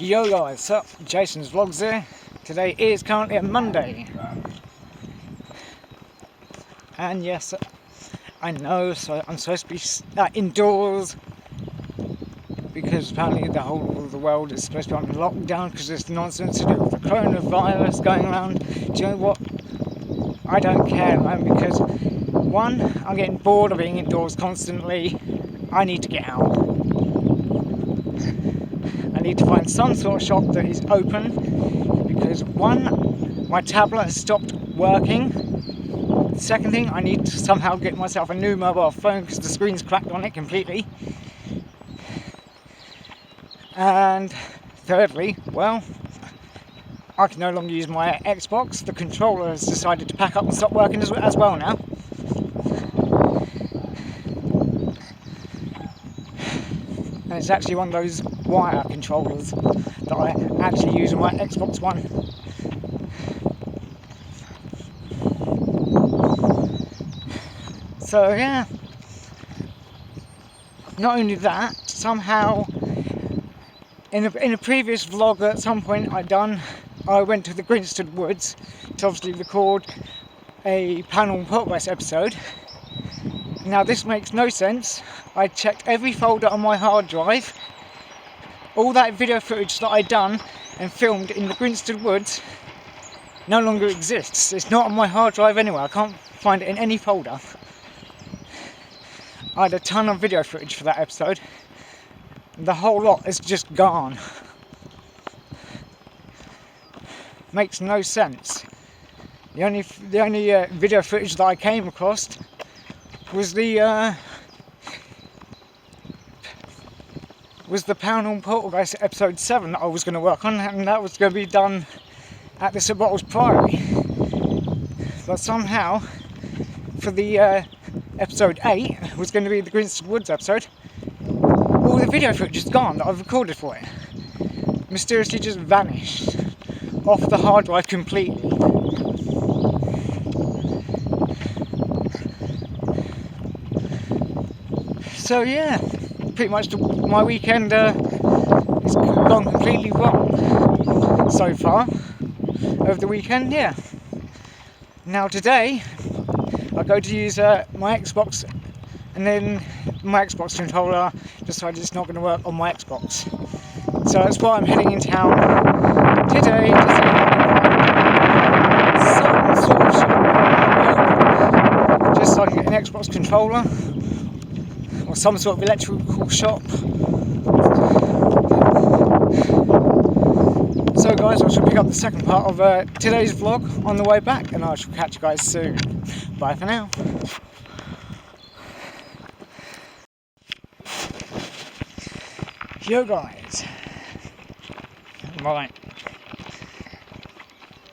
Yo guys, so Jason's Vlogs here. Today is currently a Monday. And yes, I know, so I'm supposed to be indoors because apparently the whole of the world is supposed to be on lockdown because there's nonsense to do with the coronavirus going around. Do you know what? I don't care, man, because one, I'm getting bored of being indoors constantly. I need to get out. I need to find some sort of shop that is open because one, my tablet has stopped working. The second thing, I need to somehow get myself a new mobile phone because the screen's cracked on it completely. And thirdly, well, I can no longer use my Xbox. The controller has decided to pack up and stop working as well now. And it's actually one of those wire controllers that I actually use on my Xbox One. So yeah, not only that, somehow in a previous vlog at some point I went to the Grinstead Woods to obviously record a Paranormal Poltergeist episode. Now this makes no sense. I checked every folder on my hard drive. All that video footage that I'd done and filmed in the Grinstead Woods no longer exists. It's not on my hard drive anywhere. I can't find it in any folder. I had a ton of video footage for that episode. The whole lot is just gone. Makes no sense. The only video footage that I came across was the Paranormal Poltergeist episode 7 that I was going to work on, and that was going to be done at the St Bottles Priory. But somehow, for the episode 8, was going to be the Grinstead Woods episode, all the video footage is gone that I've recorded for it. Mysteriously just vanished off the hard drive completely. So yeah, pretty much my weekend has gone completely wrong so far over the weekend, yeah. Now today, I go to use my Xbox, and then my Xbox controller decided it's not going to work on my Xbox. So that's why I'm heading in town today to see some sort of shop, just so I can get an Xbox controller or some sort of electrical shop. So guys, I shall pick up the second part of today's vlog on the way back, and I shall catch you guys soon. Bye for now. Yo guys, right,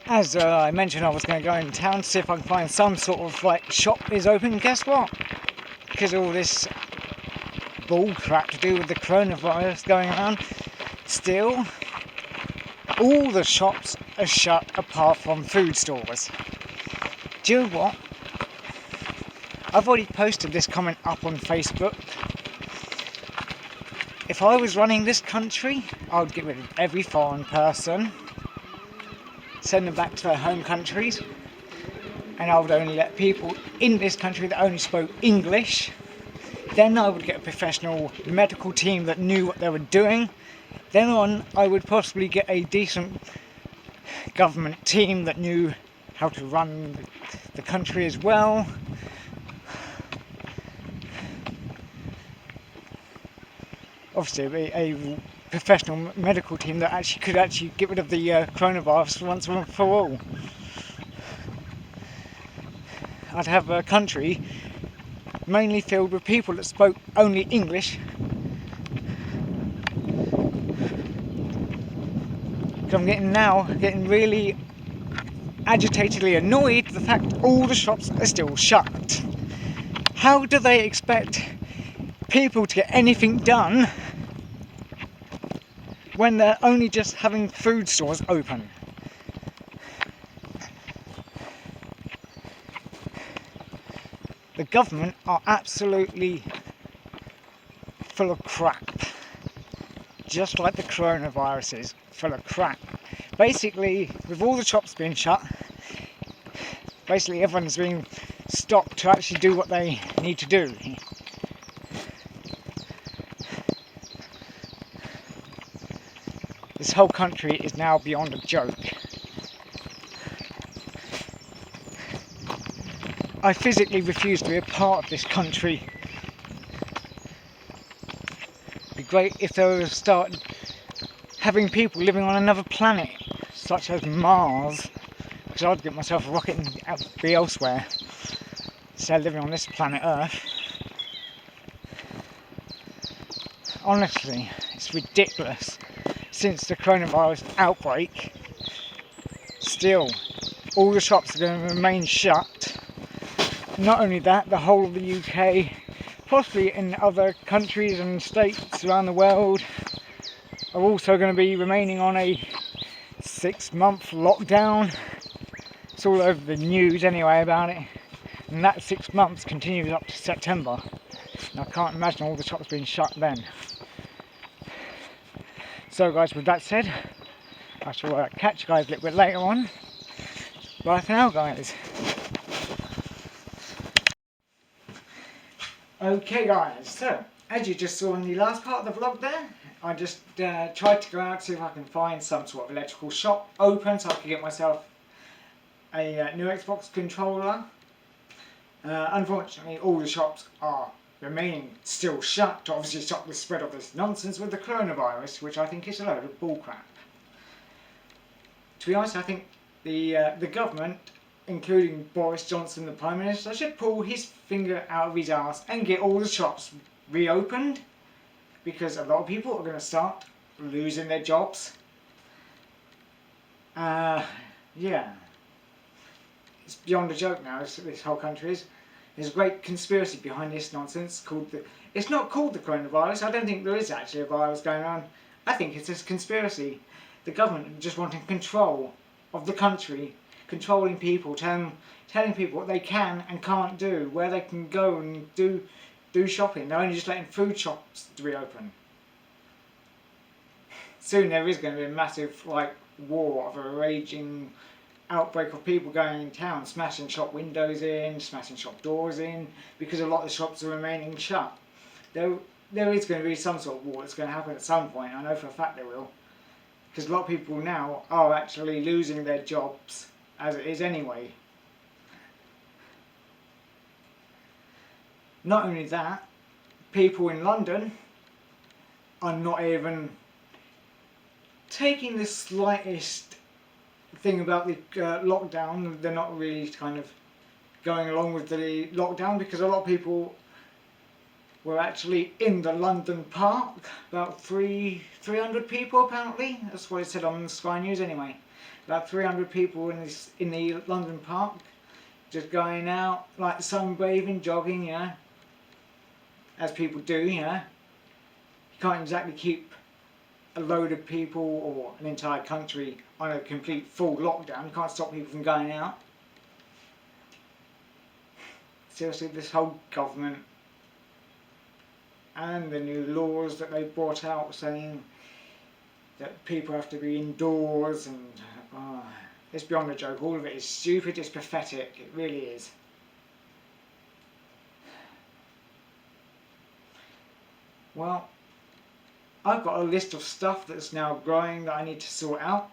as I mentioned, I was going to go in town to see if I can find some sort of shop is open. Guess what? Because of all this bull crap to do with the coronavirus going around, still all the shops are shut apart from food stores. Do you know what? I've already posted this comment up on Facebook. If I was running this country, I would get rid of every foreign person, send them back to their home countries, and I would only let people in this country that only spoke English. Then I would get a professional medical team that knew what they were doing. Then on, I would possibly get a decent government team that knew how to run the country as well. Obviously, a professional medical team that could get rid of the coronavirus once and for all. I'd have a country mainly filled with people that spoke only English. Because I'm getting really agitatedly annoyed at the fact that all the shops are still shut. How do they expect people to get anything done when they're only just having food stores open? The government are absolutely full of crap. just like the coronavirus is, full of crap. Basically, with all the shops being shut, basically everyone's being stopped to actually do what they need to do. This whole country is now beyond a joke. I physically refuse to be a part of this country. It'd be great if they were start having people living on another planet, such as Mars, because I'd get myself a rocket and be elsewhere, instead of living on this planet Earth. Honestly, it's ridiculous. Since the coronavirus outbreak, still all the shops are going to remain shut. Not only that, the whole of the UK, possibly in other countries and states around the world, are also going to be remaining on a 6-month lockdown. It's all over the news anyway about it, and that 6 months continues up to September, and I can't imagine all the shops being shut then. So guys, with that said, I shall catch you guys a little bit later on. Bye for now, guys. Okay guys, so as you just saw in the last part of the vlog there, I just tried to go out to see if I can find some sort of electrical shop open so I could get myself a new Xbox controller. Unfortunately, all the shops are remaining still shut to obviously stop the spread of this nonsense with the coronavirus, which I think is a load of bullcrap. To be honest, I think the government, including Boris Johnson, the Prime Minister, should pull his finger out of his arse and get all the shops reopened, because a lot of people are going to start losing their jobs. Yeah, it's beyond a joke now, this whole country is. There's a great conspiracy behind this nonsense called it's not called the coronavirus. I don't think there is actually a virus going on. I think it's a conspiracy. The government just wanting control of the country, controlling people, telling people what they can and can't do, where they can go and do shopping. They're only just letting food shops to reopen. Soon there is going to be a massive war of a raging outbreak of people going in town, smashing shop windows in, smashing shop doors in, because a lot of the shops are remaining shut. There is going to be some sort of war that's going to happen at some point. I know for a fact there will, because a lot of people now are actually losing their jobs as it is anyway. Not only that, people in London are not even taking the slightest thing about the lockdown. They're not really kind of going along with the lockdown, because a lot of people were actually in the London park. About 300 people apparently. That's what it said on Sky News anyway. About 300 people in the London park, just going out, like sunbathing, jogging, you know, as people do, you know. You can't exactly keep a load of people or an entire country on a complete full lockdown. You can't stop people from going out. Seriously, this whole government and the new laws that they brought out saying that people have to be indoors, and it's beyond a joke. All of it is stupid, it's pathetic, it really is. Well, I've got a list of stuff that's now growing that I need to sort out,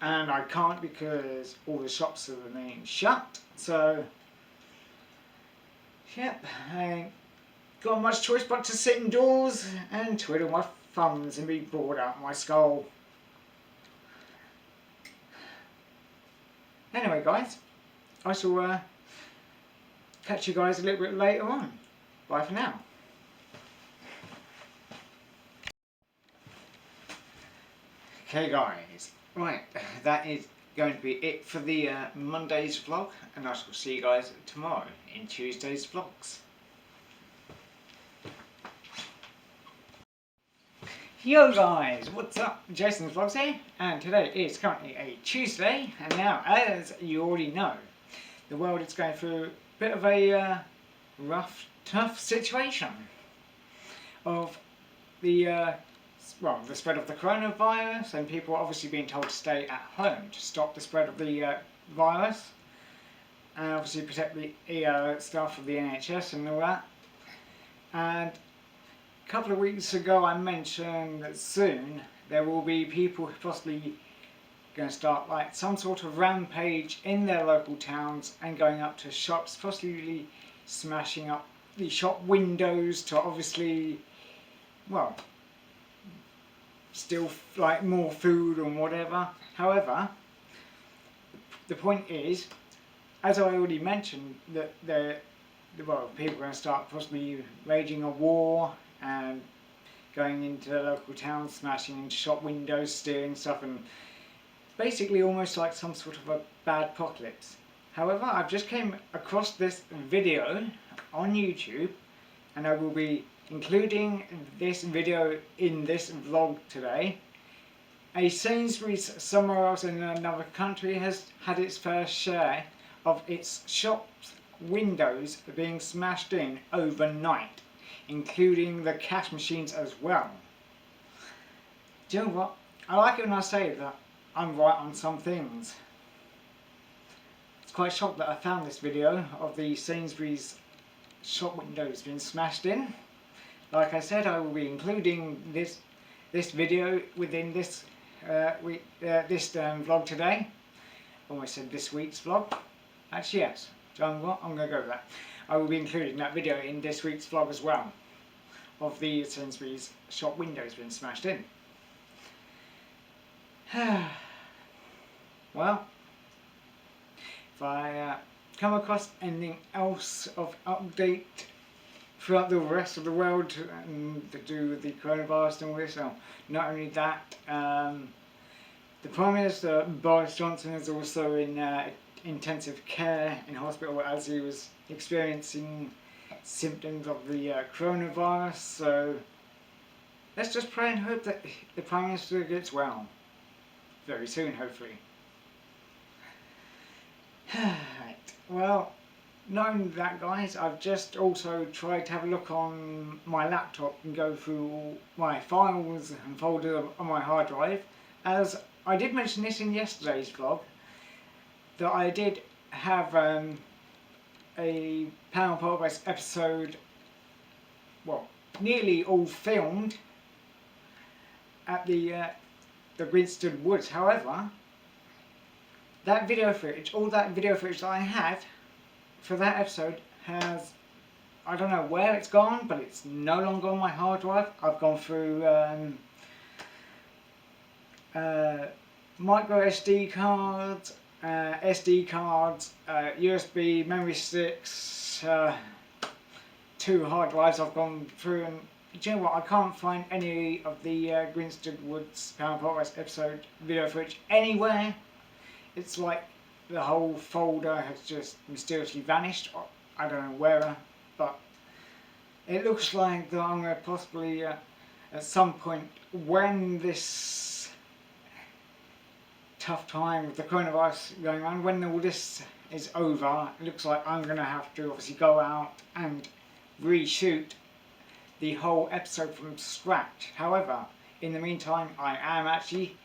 and I can't because all the shops are remaining shut. So, yep, I ain't got much choice but to sit indoors and twiddle my thumbs and be bored out of my skull. Anyway guys, I shall catch you guys a little bit later on. Bye for now. Okay guys, right, that is going to be it for the Monday's vlog, and I shall see you guys tomorrow in Tuesday's vlogs. Yo guys, what's up? Jason's Vlogs here, and today is currently a Tuesday, and now, as you already know, the world is going through a bit of a rough, tough situation of the the spread of the coronavirus, and people are obviously being told to stay at home to stop the spread of the virus, and obviously protect the staff of the NHS and all that. And a couple of weeks ago I mentioned that soon there will be people possibly going to start like some sort of rampage in their local towns and going up to shops, possibly smashing up the shop windows to obviously, well, steal like more food and whatever. However, the point is, as I already mentioned, that people are going to start possibly waging a war and going into the local towns, smashing into shop windows, stealing stuff, and basically almost like some sort of a bad apocalypse. However, I've just came across this video on YouTube, and I will be including this video in this vlog today. A Sainsbury's somewhere else in another country has had its fair share of its shops' windows being smashed in overnight, including the cash machines as well. Do you know what? I like it when I say that I'm right on some things. It's quite shocked that I found this video of the Sainsbury's shop windows being smashed in. Like I said, I will be including this video within this vlog today. Almost said this week's vlog. Actually, yes. Do you know what? I'm going to go with that. I will be including that video in this week's vlog as well, of the Sainsbury's shop windows being smashed in. Well, if I come across anything else of update throughout the rest of the world to do with the coronavirus and all this, not only that, the Prime Minister Boris Johnson is also in intensive care in hospital as he was experiencing symptoms of the coronavirus, so let's just pray and hope that the Prime Minister gets well very soon, hopefully. Right, well, knowing that, guys, I've just also tried to have a look on my laptop and go through all my files and folders on my hard drive, as I did mention this in yesterday's vlog, that I did have a Panel Progress episode, well, nearly all filmed at the Grinstead Woods. However, that video footage, all that video footage that I had for that episode has, I don't know where it's gone, but it's no longer on my hard drive. I've gone through micro SD cards, SD cards, USB memory sticks, 2 hard drives I've gone through, and do you know what, I can't find any of the Grinstead Woods Panel Progress episode video footage anywhere. It's like the whole folder has just mysteriously vanished. I don't know where, but it looks like that I'm going to possibly at some point, when this tough time with the coronavirus going on, when all this is over, it looks like I'm going to have to obviously go out and reshoot the whole episode from scratch. However, in the meantime, I am actually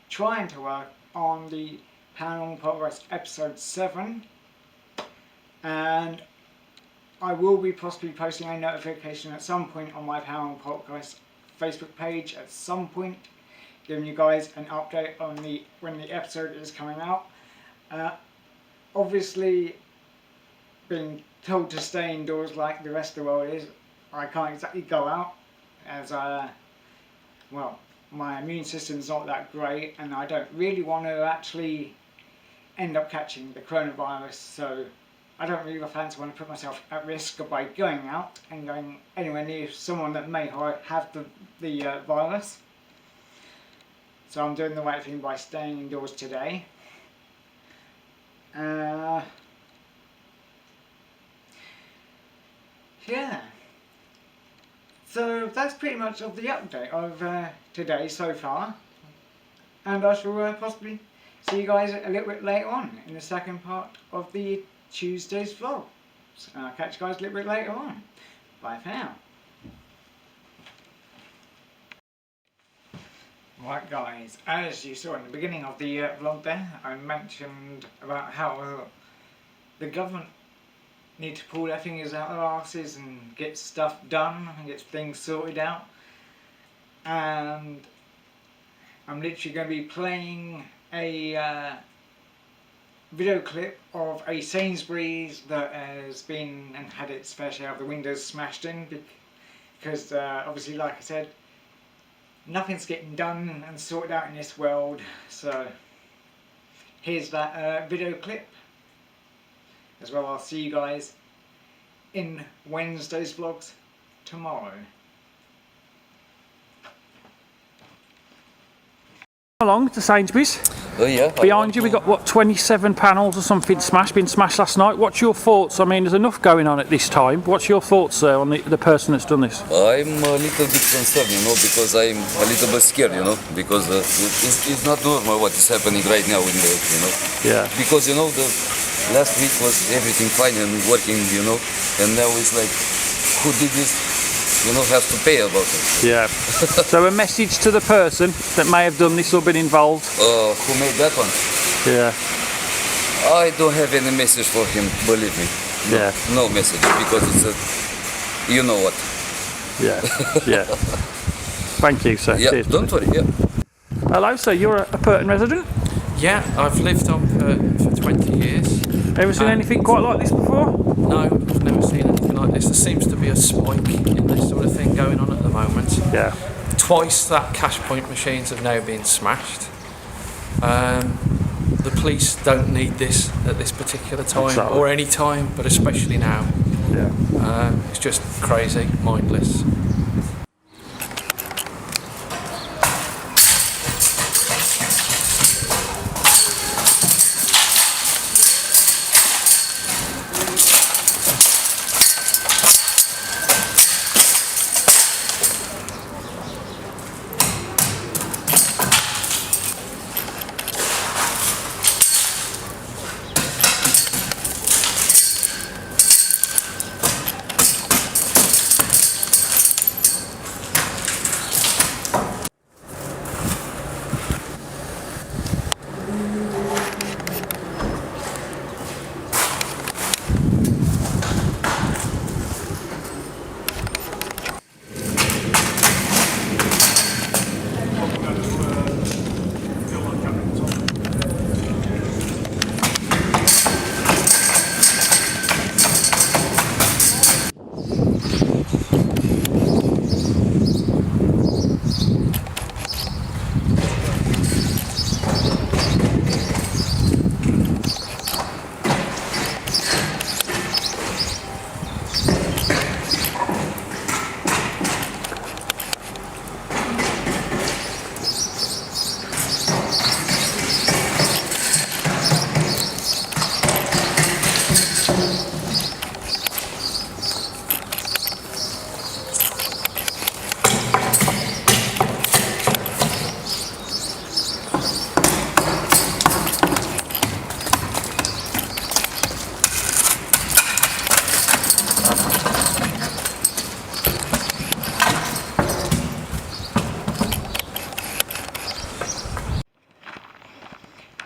trying to work on the Panel Progress episode 7, and I will be possibly posting a notification at some point on my Panel Progress Facebook page at some point, giving you guys an update on when the episode is coming out. Obviously, being told to stay indoors like the rest of the world is, I can't exactly go out, as well, my immune system's not that great, and I don't really want to actually end up catching the coronavirus, so I don't really fancy want to put myself at risk by going out and going anywhere near someone that may have the virus. So I'm doing the right thing by staying indoors today. Yeah. So that's pretty much of the update of today so far, and I shall possibly see you guys a little bit later on in the second part of the Tuesday's vlog. So I'll catch you guys a little bit later on. Bye for now. Right guys, as you saw in the beginning of the vlog there, I mentioned about how the government need to pull their fingers out their asses and get stuff done and get things sorted out. And I'm literally going to be playing a video clip of a Sainsbury's that has been and had its fair share of the windows smashed in because obviously, like I said, nothing's getting done and sorted out in this world. So here's that video clip. As well, I'll see you guys in Wednesday's vlogs tomorrow. Along to Sainsbury's. Oh yeah. Behind you we got what, 27 panels or something been smashed last night. What's your thoughts? I mean, there's enough going on at this time. What's your thoughts on the person that's done this? I'm a little bit concerned, because I'm a little bit scared, because it's not normal what is happening right now in the, Yeah. Because the last week was everything fine and working, and now it's like, who did this? Have to pay about it. Yeah. So a message to the person that may have done this or been involved. Who made that one? Yeah. I don't have any message for him, believe me. No, Yeah. No message, because it's a, you know what. Yeah. Yeah. Thank you, sir. Yeah, Cheers, don't buddy. worry, yeah. Hello, sir. You're a Purton resident? Yeah, I've lived on for 20 years. Ever seen anything quite like this before? No, I've never seen anything like this. There seems to be a spike in this sort of thing going on at the moment. Yeah. Twice that cash point machines have now been smashed. The police don't need this at this particular time, Exactly. or any time, but especially now. Yeah. It's just crazy, mindless.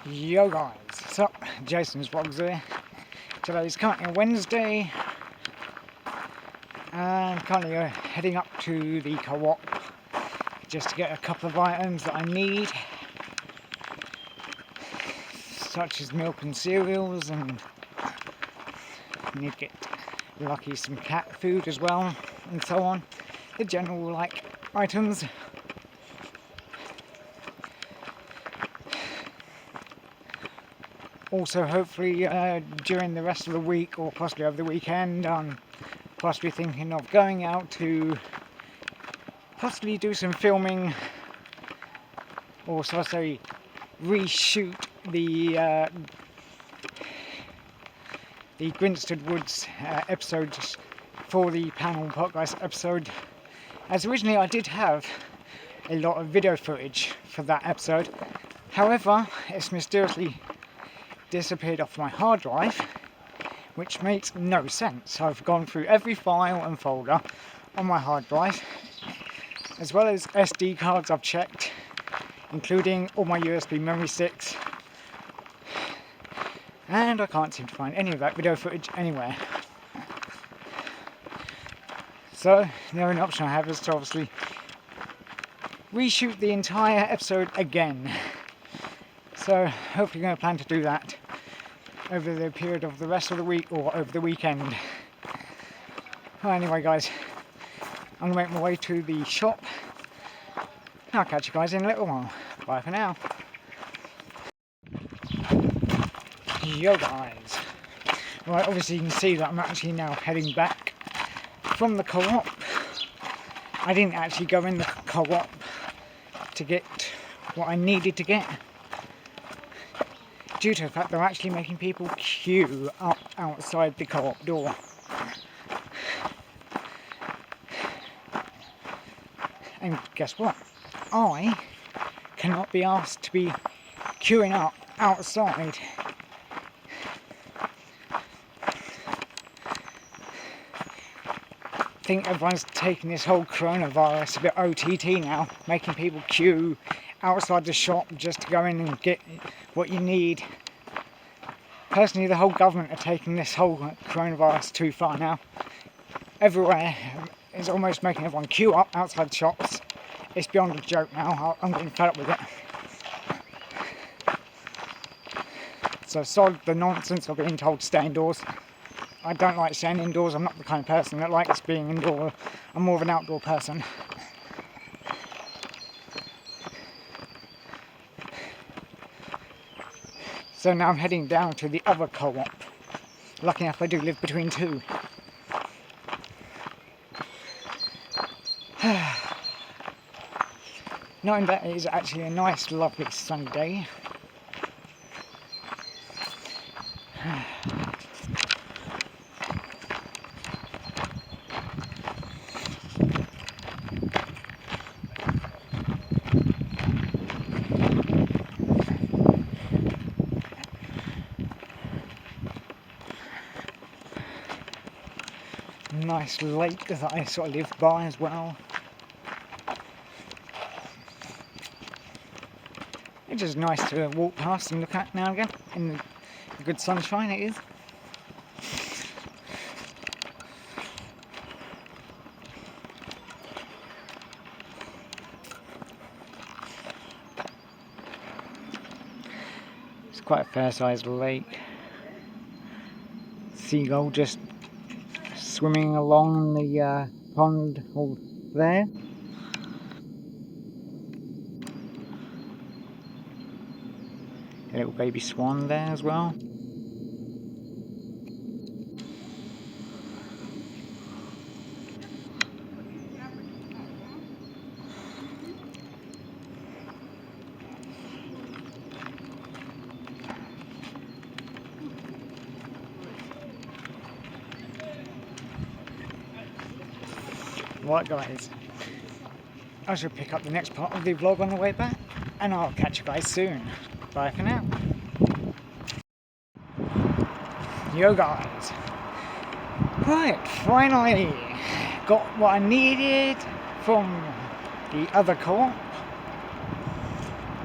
Yo guys, so Jason's vlogs here. Today's currently Wednesday and currently heading up to the co-op just to get a couple of items that I need, such as milk and cereals, and I need to get Lucky some cat food as well, and so on. The general items. Also, hopefully during the rest of the week, or possibly over the weekend, I'm possibly thinking of going out to possibly do some filming, or so I say, reshoot the Grinstead Woods episodes for the Panel Podcast episode, as originally I did have a lot of video footage for that episode. However, it's mysteriously disappeared off my hard drive, which makes no sense. I've gone through every file and folder on my hard drive, as well as SD cards I've checked, including all my USB memory sticks. And I can't seem to find any of that video footage anywhere. So the only option I have is to obviously reshoot the entire episode again. So hopefully going to plan to do that over the period of the rest of the week or over the weekend. Well, anyway guys, I'm going to make my way to the shop. I'll catch you guys in a little while. Bye for now. Yo guys. Right, obviously you can see that I'm actually now heading back from the co-op. I didn't actually go in the co-op to get what I needed to get, due to the fact they're actually making people queue up outside the co-op door. And guess what? I cannot be asked to be queuing up outside. I think everyone's taking this whole coronavirus a bit OTT now, making people queue outside the shop just to go in and get what you need. Personally, the whole government are taking this whole coronavirus too far now. Everywhere is almost making everyone queue up outside the shops. It's beyond a joke now. I'm getting fed up with it. So sod the nonsense of being told to stay indoors. I don't like staying indoors. I'm not the kind of person that likes being indoor. I'm more of an outdoor person. So now I'm heading down to the other co-op. Lucky enough I do live between two. Knowing that it is actually a nice, lovely sunny day. Nice lake that I sort of live by as well. It's just nice to walk past and look at now and again in the good sunshine it is. It's quite a fair sized lake. Seagull just swimming along the pond over there. A little baby swan there as well. Right guys, I shall pick up the next part of the vlog on the way back, and I'll catch you guys soon. Bye for now. Yo guys. Right, finally got what I needed from the other co-op.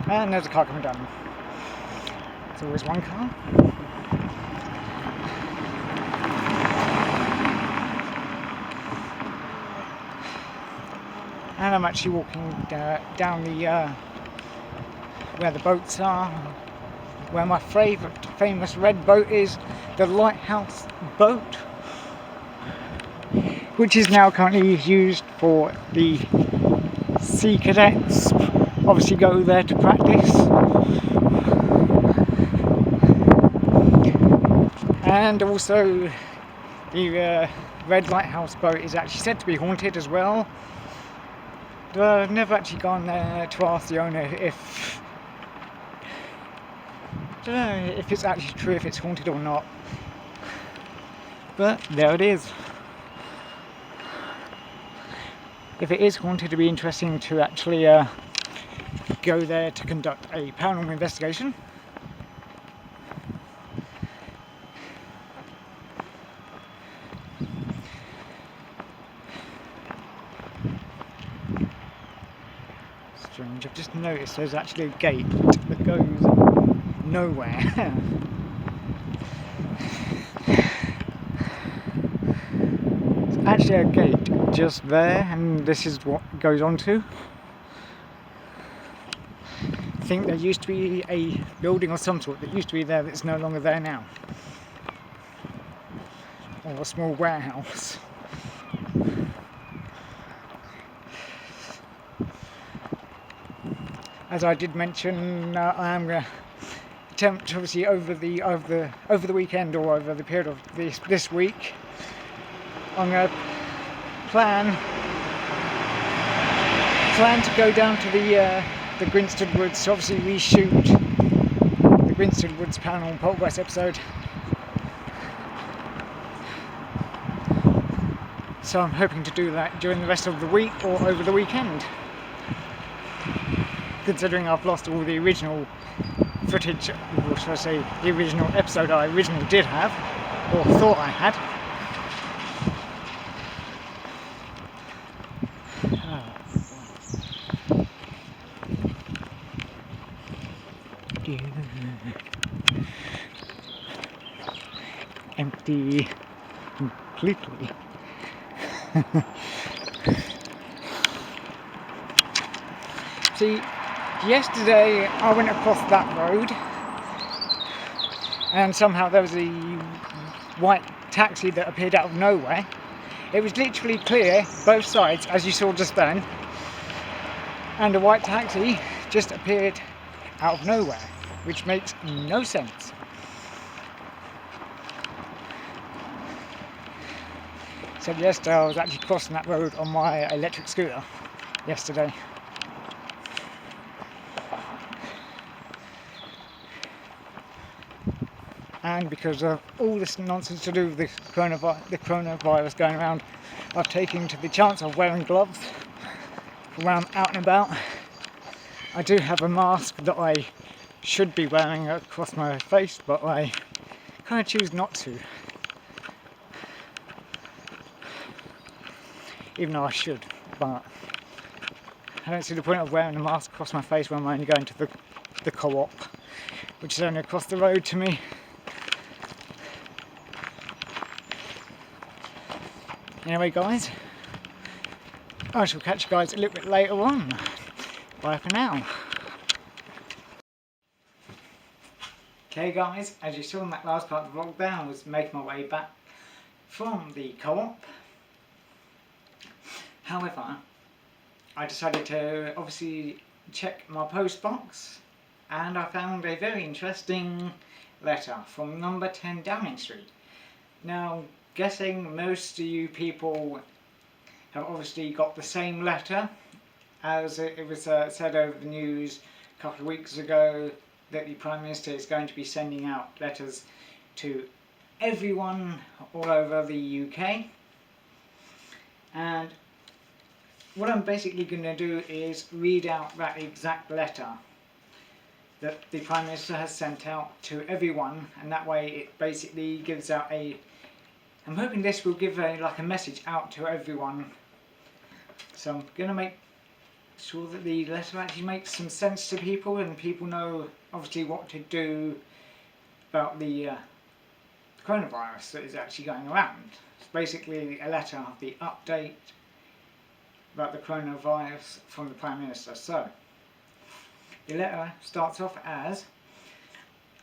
And there's a car coming down. There's always one car. And I'm actually walking down the where the boats are, where my favourite famous red boat is, the Lighthouse boat, which is now currently used for the sea cadets. Obviously go there to practice. And also the Red Lighthouse boat is actually said to be haunted as well. But I've never actually gone there to ask the owner if I don't know if it's actually true, if it's haunted or not. But there it is. If it is haunted, it'd be interesting to actually go there to conduct a paranormal investigation. Strange, I've just noticed there's actually a gate that goes nowhere. There's actually a gate just there, and this is what it goes on to. I think there used to be a building of some sort that used to be there that's no longer there now. Or a small warehouse. As I did mention, I am going to attempt, obviously, over the weekend or over the period of this week, I'm going to plan to go down to the Grinstead Woods to obviously reshoot the Grinstead Woods panel Poltergeist episode. So I'm hoping to do that during the rest of the week or over the weekend. Considering I've lost all the original footage, or should I say the original episode I originally did have, or thought I had. Empty completely. See, yesterday I went across that road and somehow there was a white taxi that appeared out of nowhere. It was literally clear, both sides, as you saw just then, and a white taxi just appeared out of nowhere, which makes no sense. So yesterday I was actually crossing that road on my electric scooter yesterday. And because of all this nonsense to do with the coronavirus going around, I've taken to the chance of wearing gloves when I'm out and about. I do have a mask that I should be wearing across my face, but I kind of choose not to. Even though I should, but I don't see the point of wearing a mask across my face when I'm only going to the co-op, which is only across the road to me. Anyway guys, I shall catch you guys a little bit later on. Bye for now. Okay guys, as you saw in that last part of the vlog there, I was making my way back from the co-op. However, I decided to obviously check my post box and I found a very interesting letter from number 10 Downing Street. Now, guessing most of you people have obviously got the same letter, as it was said over the news a couple of weeks ago that the Prime Minister is going to be sending out letters to everyone all over the UK. And what I'm basically going to do is read out that exact letter that the Prime Minister has sent out to everyone, and that way it basically gives out a... I'm hoping this will give a message out to everyone. So I'm going to make sure that the letter actually makes some sense to people and people know obviously what to do about the coronavirus that is actually going around. It's basically a letter of the update about the coronavirus from the Prime Minister. So, the letter starts off as,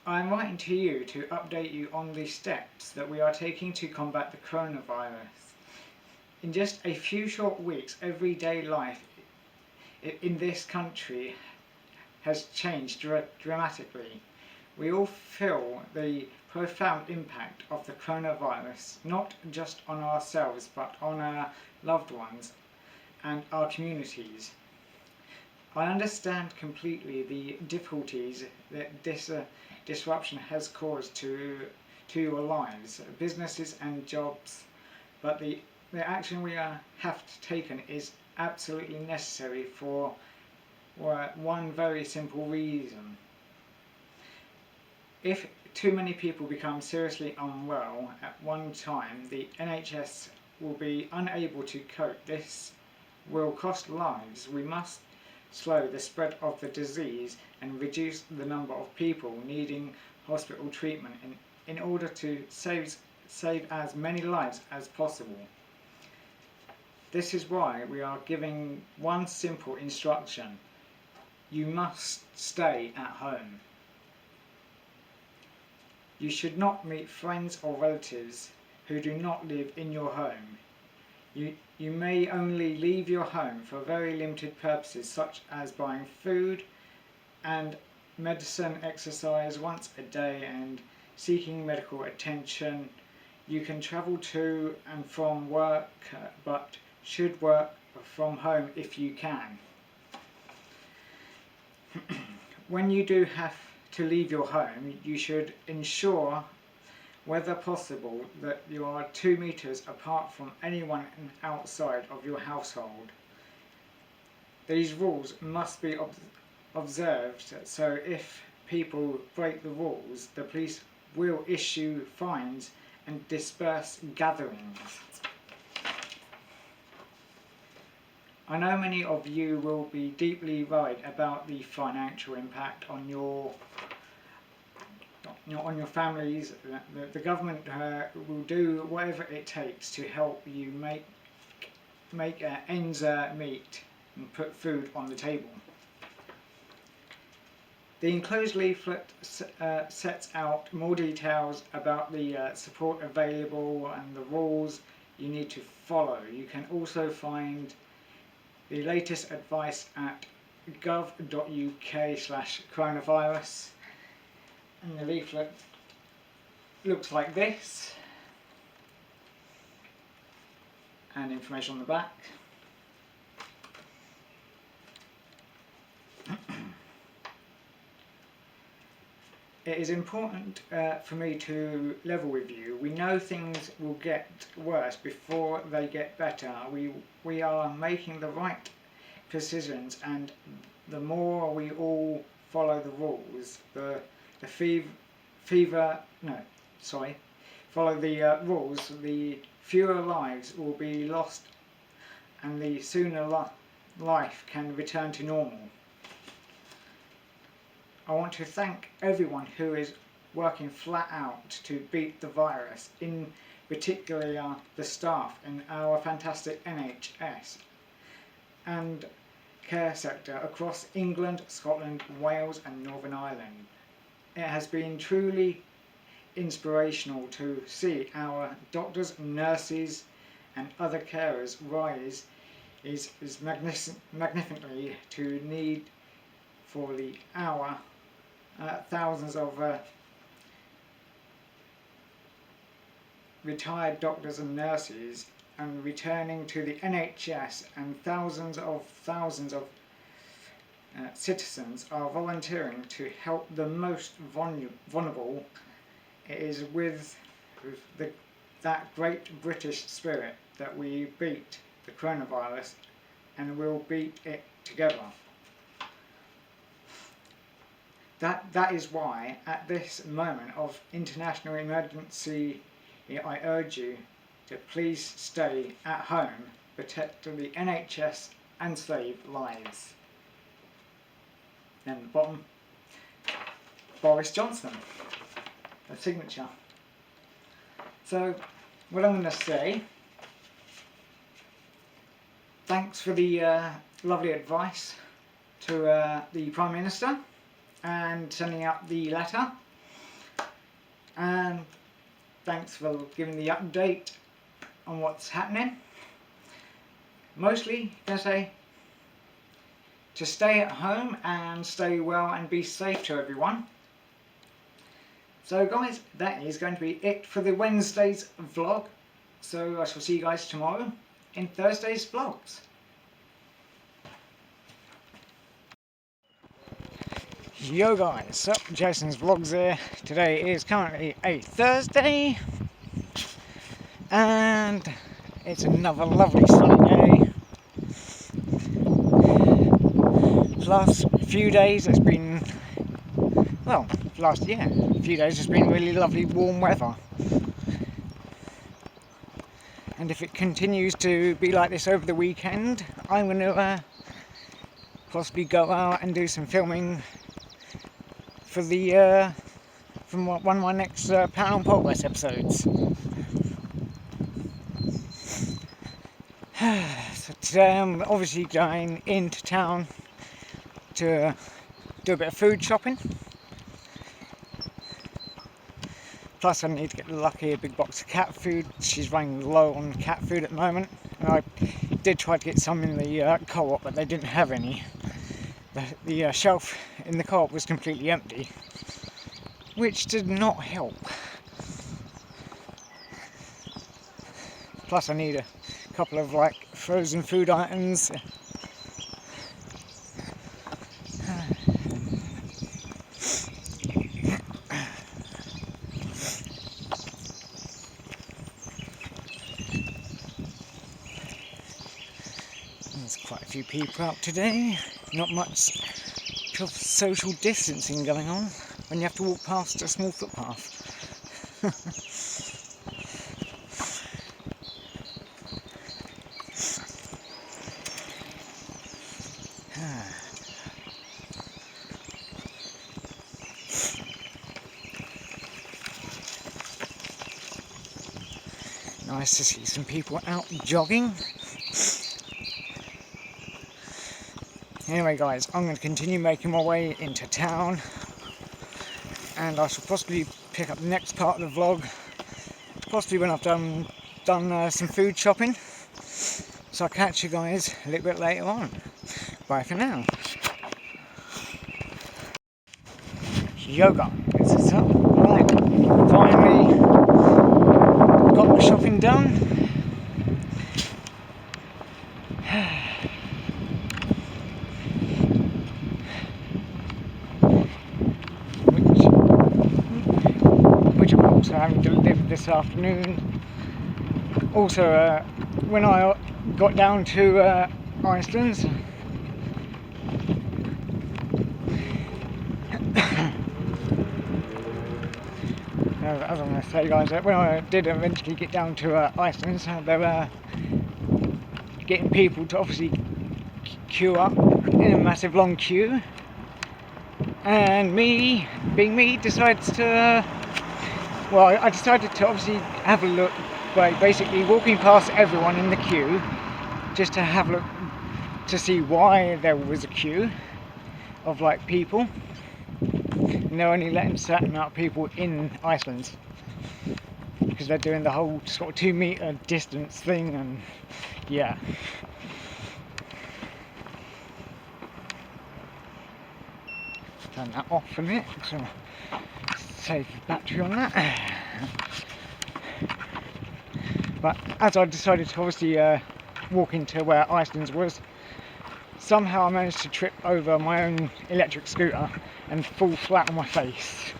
I am writing to you to update you on the steps that we are taking to combat the coronavirus. In just a few short weeks, everyday life in this country has changed dramatically. We all feel the profound impact of the coronavirus, not just on ourselves, but on our loved ones and our communities. I understand completely the difficulties that this disruption has caused to your lives, businesses and jobs, but the action we have taken is absolutely necessary for one very simple reason. If too many people become seriously unwell at one time, the NHS will be unable to cope. This will cost lives. We must slow the spread of the disease and reduce the number of people needing hospital treatment in order to save as many lives as possible. This is why we are giving one simple instruction: you must stay at home. You should not meet friends or relatives who do not live in your home. You may only leave your home for very limited purposes, such as buying food and medicine, exercise once a day, and seeking medical attention. You can travel to and from work, but should work from home if you can. When you do have to leave your home, you should ensure, whether possible, that you are 2 meters apart from anyone outside of your household. These rules must be observed, so if people break the rules, the police will issue fines and disperse gatherings. I know many of you will be deeply worried about the financial impact on your families. The government will do whatever it takes to help you make ends meet and put food on the table. The enclosed leaflet sets out more details about the support available and the rules you need to follow. You can also find the latest advice at gov.uk/coronavirus, and the leaflet looks like this, and information on the back. It is important for me to level with you. We know things will get worse before they get better. We are making the right decisions, and the more we all follow the rules, follow the rules, the fewer lives will be lost, and the sooner life can return to normal. I want to thank everyone who is working flat out to beat the virus, in particular the staff in our fantastic NHS and care sector across England, Scotland, Wales and Northern Ireland. It has been truly inspirational to see our doctors, nurses and other carers rise is magnificently to need for the hour. Thousands of retired doctors and nurses and returning to the NHS, and thousands of citizens are volunteering to help the most vulnerable. It is with that great British spirit that we beat the coronavirus, and we'll beat it together. That is why, at this moment of international emergency, I urge you to please stay at home, protect the NHS and save lives. Then the bottom, Boris Johnson, the signature. So, what I'm going to say, thanks for the lovely advice to the Prime Minister and sending out the letter, and thanks for giving the update on what's happening. Mostly, I say, to stay at home and stay well and be safe to everyone. So guys, that is going to be it for the Wednesday's vlog. So I shall see you guys tomorrow in Thursday's vlogs. Yo guys, so Jason's Vlogs here. Today is currently a Thursday and it's another lovely sunny day. Last few days it's been, well, a few days it's been really lovely warm weather, and if it continues to be like this over the weekend, I'm going to possibly go out and do some filming for the from one of my next Pan on Progress episodes. So today I'm obviously going into town to do a bit of food shopping. Plus I need to get Lucky a big box of cat food. She's running low on cat food at the moment. And I did try to get some in the co-op, but they didn't have any. The shelf in the co-op was completely empty, which did not help. Plus I need a couple of like frozen food items. There's quite a few people out today. Not much of social distancing going on when you have to walk past a small footpath. Nice to see some people out jogging. Anyway guys, I'm going to continue making my way into town, and I shall possibly pick up the next part of the vlog, possibly when I've done some food shopping. So I'll catch you guys a little bit later on. Bye for now. Yo guys, what's up? Right, finally got my shopping done. Which I'm also having delivered this afternoon. Also, when I got down to Iceland, as I'm going to say guys, when I did eventually get down to Iceland, they were getting people to obviously queue up in a massive long queue, and me, being me, decided to, I decided to obviously have a look by basically walking past everyone in the queue, just to have a look to see why there was a queue of like people. And they're only letting a certain amount of people in Iceland because they're doing the whole sort of 2 meter distance thing, and yeah. Turn that off for a minute, so save the battery on that. But as I decided to obviously walk into where Iceland's was, somehow I managed to trip over my own electric scooter and fall flat on my face,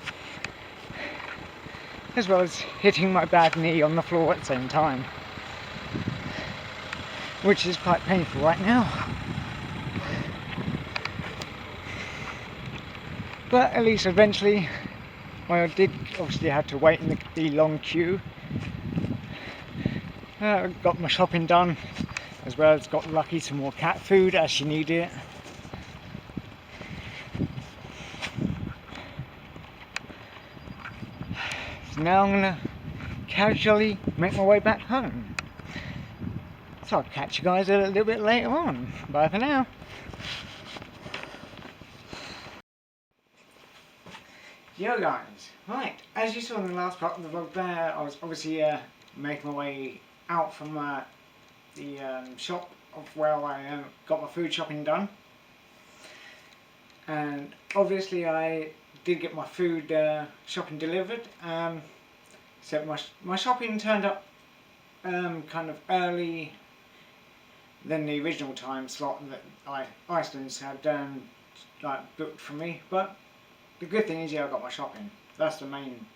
as well as hitting my bad knee on the floor at the same time, which is quite painful right now. But at least eventually, I did obviously have to wait in the long queue. Got my shopping done, as well as got Lucky some more cat food as she needed it. So now I'm gonna casually make my way back home. So I'll catch you guys a little bit later on. Bye for now. Yo guys, right, as you saw in the last part of the vlog there, I was obviously making my way out from the shop of where I got my food shopping done. And obviously I did get my food shopping delivered. So my shopping turned up kind of early than the original time slot that Iceland's had like booked for me, but the good thing is, yeah, I got my shopping. That's the main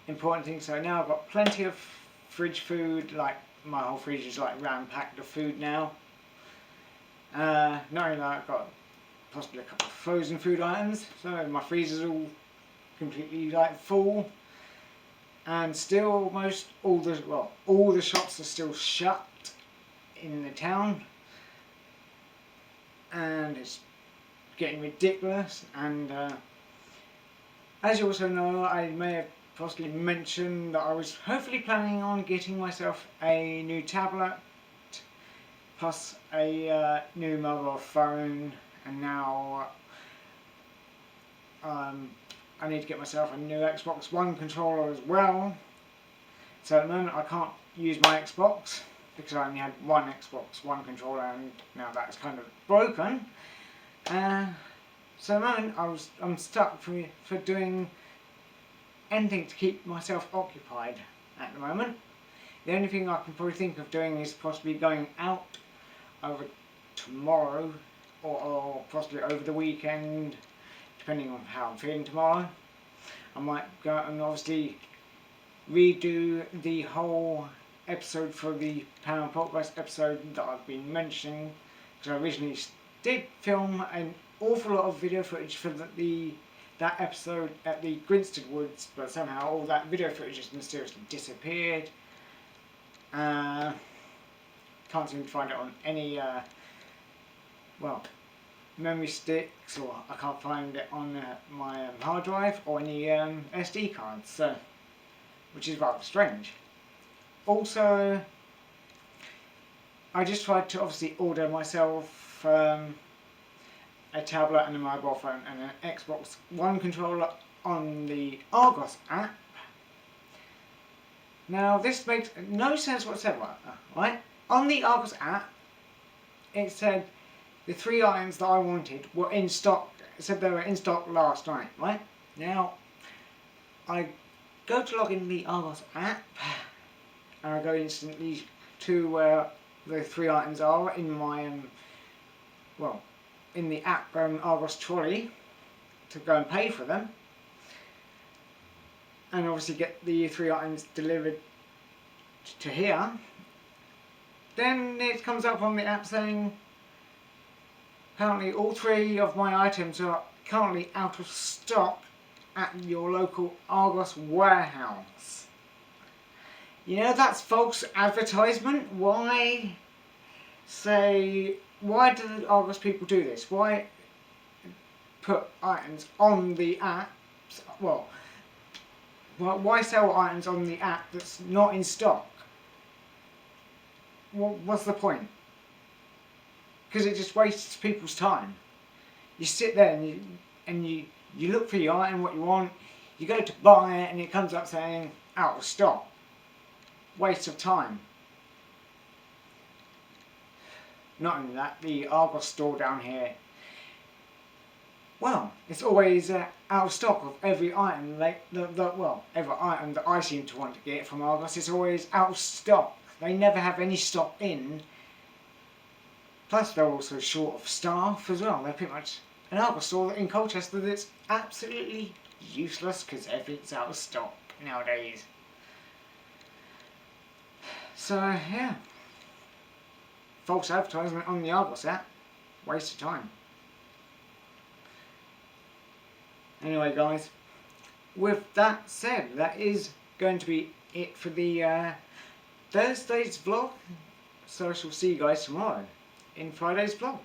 important thing. So now I've got plenty of fridge food, like my whole fridge is like ram-packed of food now. Not only that, I've got possibly a couple of frozen food items, so my freezer's all completely like full. And still almost all the shops are still shut in the town, and it's getting ridiculous. And as you also know, I may have possibly mentioned that I was hopefully planning on getting myself a new tablet, plus a new mobile phone, and now I need to get myself a new Xbox One controller as well. So at the moment I can't use my Xbox because I only had one Xbox One controller, and now that's kind of broken. So at the moment I'm stuck for doing anything to keep myself occupied at the moment. The only thing I can probably think of doing is possibly going out over tomorrow or possibly over the weekend, depending on how I'm feeling tomorrow. I might go and obviously redo the whole episode for the Panel Podcast episode that I've been mentioning, because I originally did film an awful lot of video footage for that episode at the Grinstead Woods, but somehow all that video footage just mysteriously disappeared. Can't seem to find it on any memory sticks, or I can't find it on my hard drive or any SD cards, so, which is rather strange. Also, I just tried to obviously order myself a tablet and a mobile phone and an Xbox One controller on the Argos app. Now this makes no sense whatsoever, right? On the Argos app, it said the 3 items that I wanted were in stock. It said they were in stock last night, right? Now, I go to log in the Argos app, and I go instantly to where the 3 items are in my, in the app Argos trolley, to go and pay for them. And obviously get the 3 items delivered to here. Then it comes up on the app saying, apparently all 3 of my items are currently out of stock at your local Argos warehouse. You know, that's false advertisement. Why do the Argos people do this? Why put items on the app? Well, why sell items on the app that's not in stock? What's the point? Because it just wastes people's time. You sit there and you look for your item, what you want, you go to buy it, and it comes up saying out of stock. Waste of time. Not only that, the Argos store down here, well, it's always out of stock of every item. Every item that I seem to want to get from Argos is always out of stock. They never have any stock in. Plus, they're also short of staff as well. They're pretty much an Argos store in Colchester that's absolutely useless because everything's out of stock nowadays. So, yeah. False advertisement on the Argos app. Waste of time. Anyway, guys, with that said, that is going to be it for the Thursday's vlog. So I shall see you guys tomorrow in Friday's vlogs.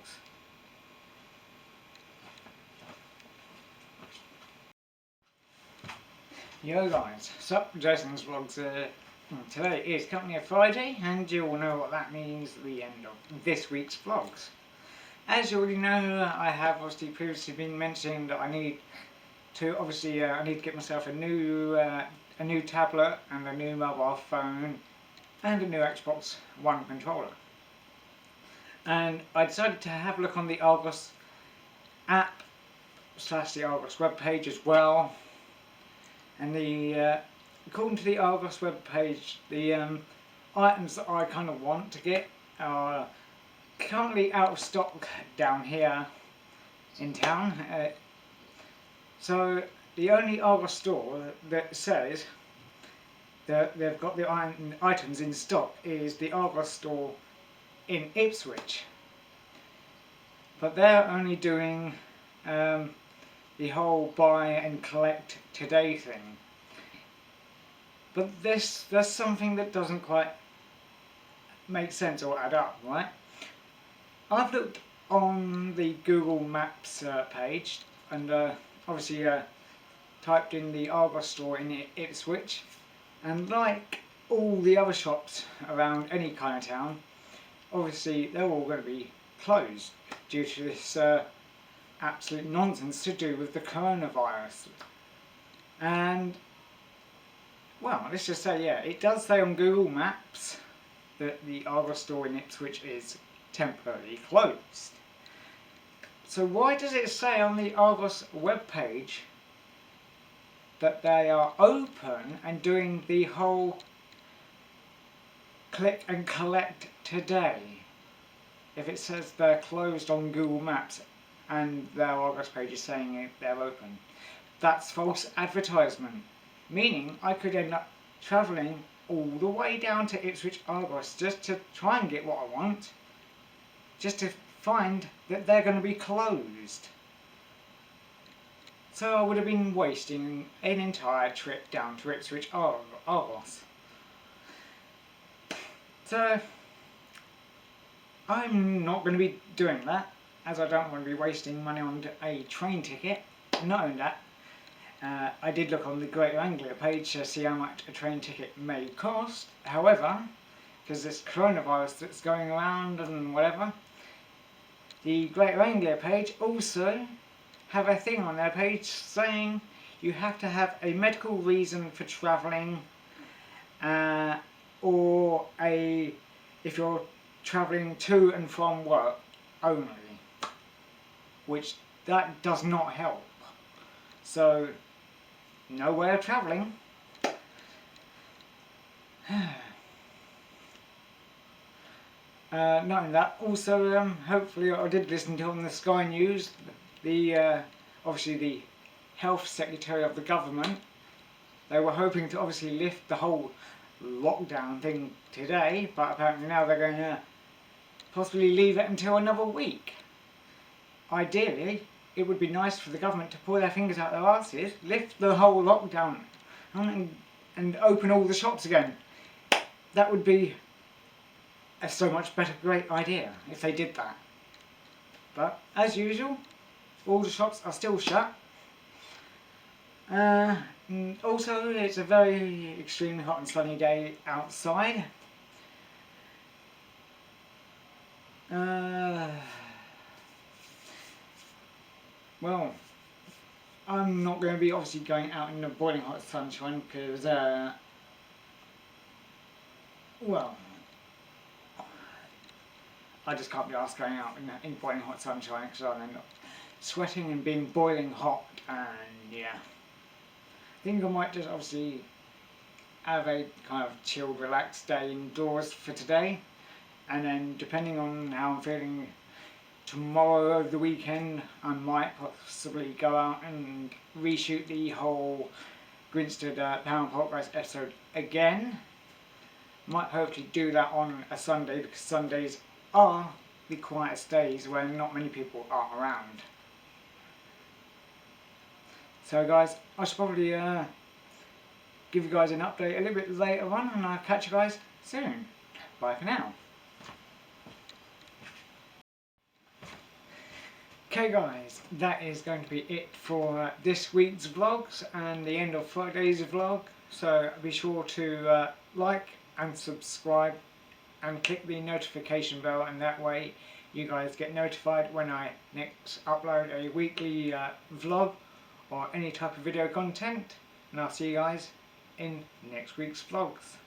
Yo guys, sup, Jason's vlogs. Today is currently a Friday, and you all know what that means at the end of this week's vlogs. As you already know, I have obviously previously been mentioning that I need to get myself a new tablet and a new mobile phone and a new Xbox One controller. And I decided to have a look on the Argos app / the Argos webpage as well. And according to the Argos webpage, the items that I kind of want to get are currently out of stock down here in town. So the only Argos store that says that they've got the items in stock is the Argos store in Ipswich. But they're only doing the whole buy and collect today thing. But there's something that doesn't quite make sense or add up, right? I've looked on the Google Maps page and obviously typed in the Argos store in Ipswich, and like all the other shops around any kind of town, obviously they're all going to be closed due to this absolute nonsense to do with the coronavirus. And well, let's just say, yeah, it does say on Google Maps that the Argos store in Ipswich is temporarily closed. So why does it say on the Argos webpage that they are open and doing the whole click and collect today, if it says they're closed on Google Maps and their Argos page is saying they're open? That's false advertisement, meaning I could end up travelling all the way down to Ipswich Argos just to try and get what I want, just to find that they're going to be closed. So I would have been wasting an entire trip down to Ipswich Argos. So I'm not going to be doing that, as I don't want to be wasting money on a train ticket. Not only that, I did look on the Greater Anglia page to see how much a train ticket may cost. However, because this coronavirus that's going around and whatever, the Greater Anglia page also have a thing on their page saying you have to have a medical reason for travelling, or if you're travelling to and from work only, which that does not help. So no way of travelling. Not only that, also hopefully I did listen to on the Sky News, the obviously the Health Secretary of the government, they were hoping to obviously lift the whole lockdown thing today, but apparently now they're going to possibly leave it until another week. Ideally, it would be nice for the government to pull their fingers out their asses, lift the whole lockdown and open all the shops again. That would be a so much better, great idea if they did that. But as usual, all the shops are still shut. Also, it's a very extremely hot and sunny day outside. Well, I'm not going to be obviously going out in the boiling hot sunshine because, well, I just can't be asked going out in boiling hot sunshine because I'll end up sweating and being boiling hot, and yeah. I think I might just obviously have a kind of chilled, relaxed day indoors for today, and then depending on how I'm feeling tomorrow over the weekend, I might possibly go out and reshoot the whole Grinstead Power and Podcast episode again. Might hopefully do that on a Sunday, because Sundays are the quietest days when not many people are around. So guys, I should probably give you guys an update a little bit later on, and I'll catch you guys soon. Bye for now. Okay guys, that is going to be it for this week's vlogs and the end of Friday's vlog. So be sure to like and subscribe and click the notification bell, and that way you guys get notified when I next upload a weekly vlog or any type of video content. And I'll see you guys in next week's vlogs.